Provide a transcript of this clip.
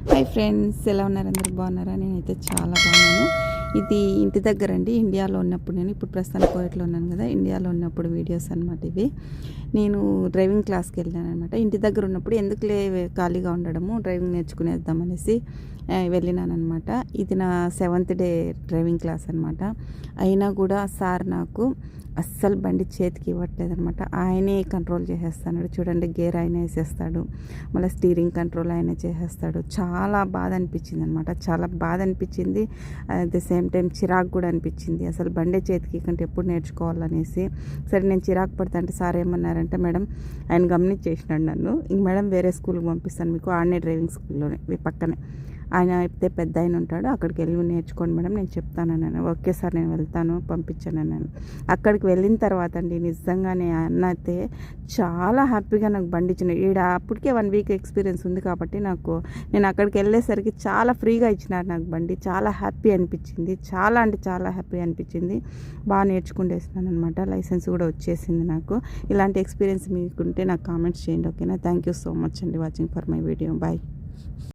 Hi friends, ఎలా ఉన్నారు? అందరూ బాగున్నారా? నేనైతే చాలా బాగున్నాను. ఇది ఇంటి దగ్గర అండి, ఇండియాలో ఉన్నప్పుడు. నేను ఇప్పుడు ప్రస్తుతానికి కోవిడ్లో ఉన్నాను కదా, ఇండియాలో ఉన్నప్పుడు వీడియోస్ అనమాట ఇవి. నేను డ్రైవింగ్ క్లాస్కి వెళ్ళాను అనమాట. ఇంటి దగ్గర ఉన్నప్పుడు ఎందుకులే ఖాళీగా ఉండడము, డ్రైవింగ్ నేర్చుకునేద్దామనేసి వెళ్ళినానమాట. ఇది నా 7th డే డ్రైవింగ్ క్లాస్ అనమాట. అయినా కూడా సార్ నాకు అస్సలు బండి చేతికి ఇవ్వట్లేదనమాట. ఆయనే కంట్రోల్ చేసేస్తాడు. చూడండి, గేర్ ఆయన వేసేస్తాడు, మళ్ళీ స్టీరింగ్ కంట్రోల్ ఆయన చేసేస్తాడు. చాలా బాధ అనిపించింది అనమాట. చాలా బాధ అనిపించింది, అట్ ద సేమ్ టైం చిరాకు కూడా అనిపించింది. అసలు బండి చేతికి కంటే ఎప్పుడు నేర్చుకోవాలనేసి. సరే, నేను చిరాకు పడతా అంటే సార్ ఏమన్నారంటే, మేడం ఆయన గమనించేసినాడు నన్ను, ఇంక మేడం వేరే స్కూల్కి పంపిస్తాను మీకు, ఆడనే డ్రైవింగ్ స్కూల్లోనే పక్కనే ఆయన అయితే పెద్ద ఆయన ఉంటాడు, అక్కడికి వెళ్ళి నేర్చుకోండి మేడం, నేను చెప్తానన్నాను. ఓకే సార్, నేను వెళ్తాను, పంపించాను అన్నాను. అక్కడికి వెళ్ళిన తర్వాత అండి, నిజంగానే అన్న అయితే చాలా హ్యాపీగా నాకు బండి ఇచ్చిన. అప్పటికే 1 వీక్ ఎక్స్పీరియన్స్ ఉంది కాబట్టి నేను అక్కడికి వెళ్ళేసరికి చాలా ఫ్రీగా ఇచ్చినారు నాకు బండి. చాలా హ్యాపీ అనిపించింది, చాలా అంటే చాలా హ్యాపీ అనిపించింది. బాగా నేర్చుకుంటేసినాను అనమాట. లైసెన్స్ కూడా వచ్చేసింది నాకు. ఇలాంటి ఎక్స్పీరియన్స్ మీకుంటే నాకు కామెంట్స్ చేయండి, ఓకేనా? థ్యాంక్ యూ సో మచ్ అండి watching for my video. Bye.